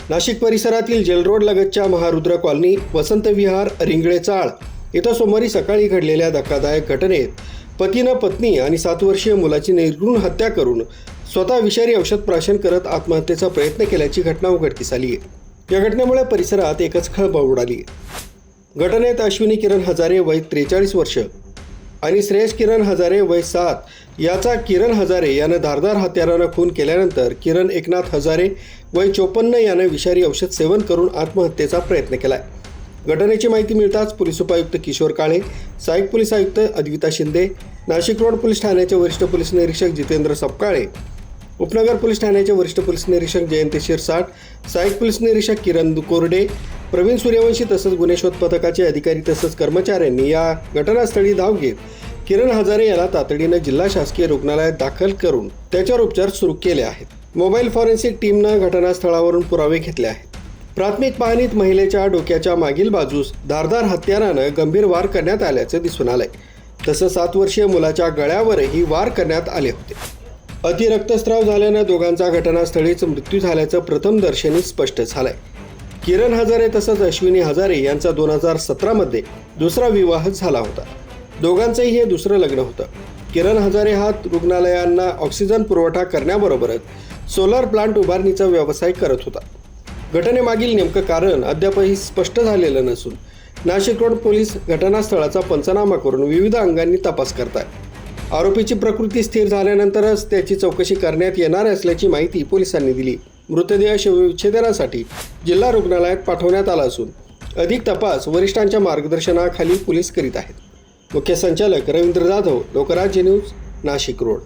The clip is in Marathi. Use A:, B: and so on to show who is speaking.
A: नाशिक परिसरातील जेल रोड लगतच्या महारुद्र कॉलनी, वसंत विहार, रिंगळे चाळ इथं सोमवारी सकाळी घडलेल्या धक्कादायक घटनेत पतीनं पत्नी आणि 7 वर्षीय मुलाची निर्घृण हत्या करून स्वतः विषारी औषध प्राशन करत आत्महत्येचा प्रयत्न केल्याची घटना उघडकीस आली आहे। या घटनेमुळे परिसरात एकच खळबळ उडाली आहे। घटनेत अश्विनी किरण हजारे वय 43 वर्ष आणि श्रेयस किरण हजारे वय 7 याचा किरण हजारे यानं धारदार हत्यारानं खून केल्यानंतर किरण एकनाथ हजारे वय 54 यानं विषारी औषध सेवन करून आत्महत्येचा प्रयत्न केलाय। घटनेची माहिती मिळताच पोलीस उपायुक्त किशोर काळे, सहाय्यक पोलीस आयुक्त अद्विता शिंदे, नाशिक रोड पोलीस ठाण्याचे वरिष्ठ पोलीस निरीक्षक जितेंद्र सपकाळे, उपनगर पोलीस ठाण्याचे वरिष्ठ पोलीस निरीक्षक जयंती शिरसाट, सहाय्यक पोलीस निरीक्षक किरण कोरडे, प्रवीण सूर्यवंशी तसंच गुन्हे शोध पथकाचे अधिकारी तसंच कर्मचाऱ्यांनी या घटनास्थळी धाव घेत किरण हजारे याला तातडीनं जिल्हा शासकीय रुग्णालयात दाखल करून त्याच्यावर उपचार सुरू केले आहेत। मोबाईल फॉरेन्सिक टीमनं घटनास्थळावरून पुरावे घेतले आहेत। प्राथमिक पाहणीत महिलेच्या डोक्याच्या मागील बाजूस धारदार हत्यारानं गंभीर वार करण्यात आल्याचं दिसून आलंय। तसंच 7 वर्षीय मुलाच्या गळ्यावरही वार करण्यात आले होते। अति रक्तस्राव झाल्यानं दोघांचा घटनास्थळीच मृत्यू झाल्याचं प्रथमदर्शनी स्पष्ट झालंय। किरण हजारे तसंच अश्विनी हजारे यांचा 2017 मध्ये दुसरा विवाह झाला होता। दोघांचंही हे दुसरं लग्न होतं। किरण हजारे हा रुग्णालयांना ऑक्सिजन पुरवठा करण्याबरोबरच सोलर प्लांट उभारणीचा व्यवसाय करत होता। घटनेमागील नेमकं कारण अद्यापही स्पष्ट झालेलं नसून नाशिक रोड पोलीस घटनास्थळाचा पंचनामा करून विविध अंगांनी तपास करतायत। आरोपीची प्रकृती स्थिर झाल्यानंतरच त्याची चौकशी करण्यात येणार असल्याची माहिती पोलिसांनी दिली। मृतदेह शवविच्छेदनासाठी जिल्हा रुग्णालयात पाठवण्यात आला असून अधिक तपास वरिष्ठांच्या मार्गदर्शनाखाली पोलीस करीत आहेत। मुख्य संचालक रवींद्र जाधव, लोकराज्य न्यूज, नाशिक रोड।